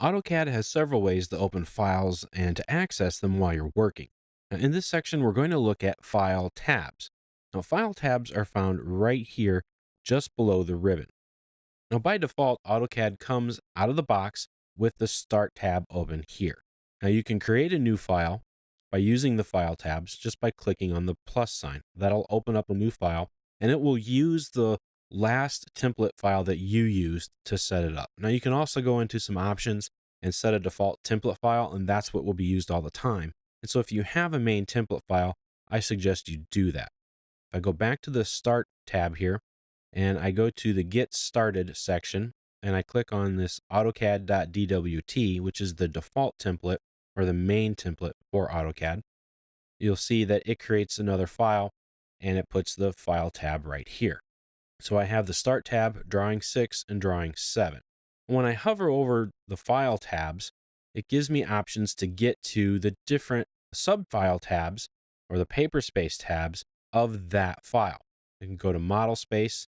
AutoCAD has several ways to open files and to access them while you're working. Now, in this section, we're going to look at file tabs. Now, file tabs are found right here, just below the ribbon. Now, by default, AutoCAD comes out of the box with the Start tab open here. Now, you can create a new file by using the File tabs just by clicking on the plus sign. That'll open up a new file, and it will use the last template file that you used to set it up. Now, you can also go into some options and set a default template file, and that's what will be used all the time. And so if you have a main template file, I suggest you do that. If I go back to the Start tab here, and I go to the Get Started section, and I click on this AutoCAD.dwt, which is the default template or the main template for AutoCAD, you'll see that it creates another file and it puts the File tab right here. So I have the Start tab, Drawing 6, and Drawing 7. When I hover over the File tabs, it gives me options to get to the different sub-file tabs or the paper space tabs of that file. I can go to Model Space,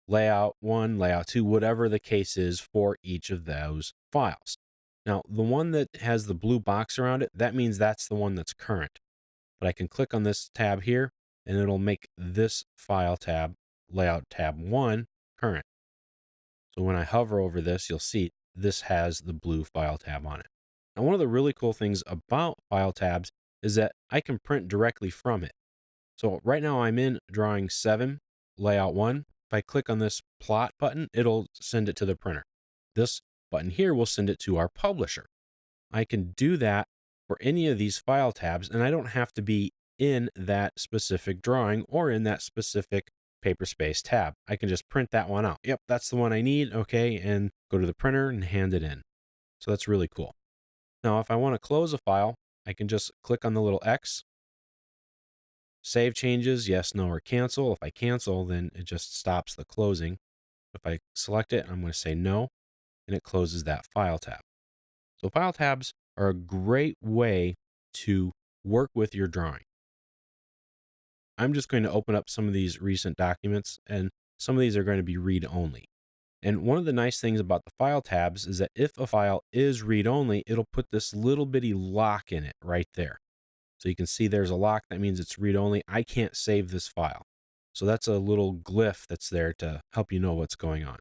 Layout 1, Layout 2, whatever the case is for each of those files. Now, the one that has the blue box around it, that means that's the one that's current. But I can click on this tab here, and it'll make this File tab, Layout tab 1, current. So when I hover over this, you'll see this has the blue File tab on it. Now, one of the really cool things about File tabs is that I can print directly from it. So right now I'm in Drawing 7, Layout 1. If I click on this plot button, it'll send it to the printer. This button here will send it to our publisher. I can do that for any of these file tabs, and I don't have to be in that specific drawing or in that specific paper space tab. I can just print that one out. Yep, that's the one I need. Okay, and go to the printer and hand it in. So that's really cool. Now, if I want to close a file, I can just click on the little X, save changes, yes, no, or cancel. If I cancel, then it just stops the closing. If I select it, I'm going to say no, and it closes that file tab. So file tabs are a great way to work with your drawing. I'm just going to open up some of these recent documents, and some of these are going to be read-only. And one of the nice things about the file tabs is that if a file is read-only, it'll put this little bitty lock in it right there. So you can see there's a lock. That means it's read-only. I can't save this file. So that's a little glyph that's there to help you know what's going on.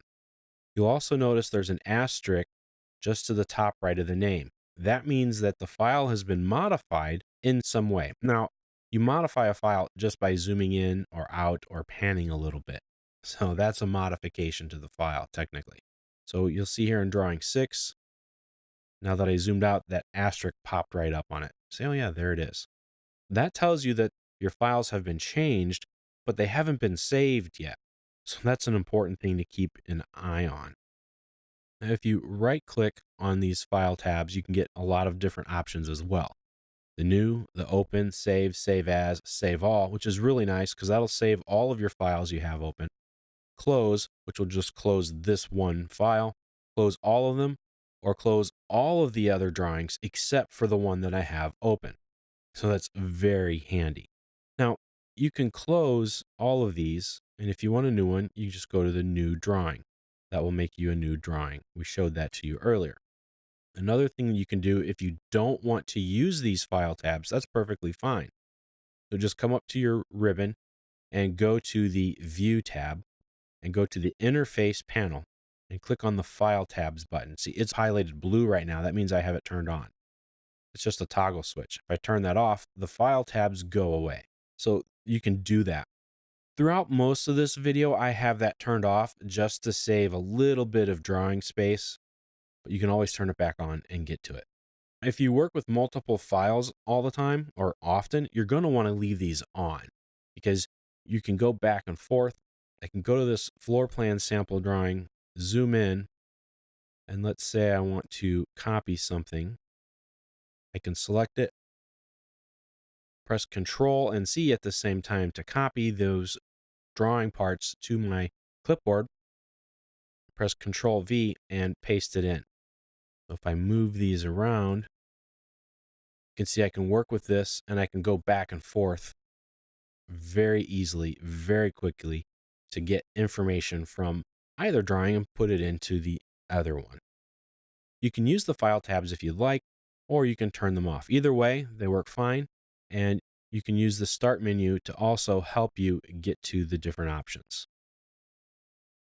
You'll also notice there's an asterisk just to the top right of the name. That means that the file has been modified in some way. Now, you modify a file just by zooming in or out or panning a little bit. So that's a modification to the file, technically. So you'll see here in Drawing 6, now that I zoomed out, that asterisk popped right up on it. Say, oh yeah, there it is. That tells you that your files have been changed, but they haven't been saved yet. So that's an important thing to keep an eye on. Now, if you right click on these file tabs, you can get a lot of different options as well. The new, the open, save, save as, save all, which is really nice because that'll save all of your files you have open. Close, which will just close this one file, close all of them, or close all of the other drawings except for the one that I have open. So that's very handy. Now, you can close all of these, and if you want a new one, you just go to the new drawing. That will make you a new drawing. We showed that to you earlier. Another thing you can do if you don't want to use these file tabs, that's perfectly fine. So just come up to your ribbon and go to the View tab and go to the Interface panel and click on the File tabs button. See, it's highlighted blue right now. That means I have it turned on. It's just a toggle switch. If I turn that off, the file tabs go away. So you can do that. Throughout most of this video, I have that turned off just to save a little bit of drawing space, but you can always turn it back on and get to it. If you work with multiple files all the time or often, you're going to want to leave these on because you can go back and forth. I can go to this floor plan sample drawing, zoom in, and let's say I want to copy something. I can select it, press Control and C at the same time to copy those drawing parts to my clipboard, press Control V and paste it in. So if I move these around, you can see I can work with this and I can go back and forth very easily, very quickly to get information from either drawing and put it into the other one. You can use the file tabs if you like, or you can turn them off. Either way, they work fine. And you can use the start menu to also help you get to the different options.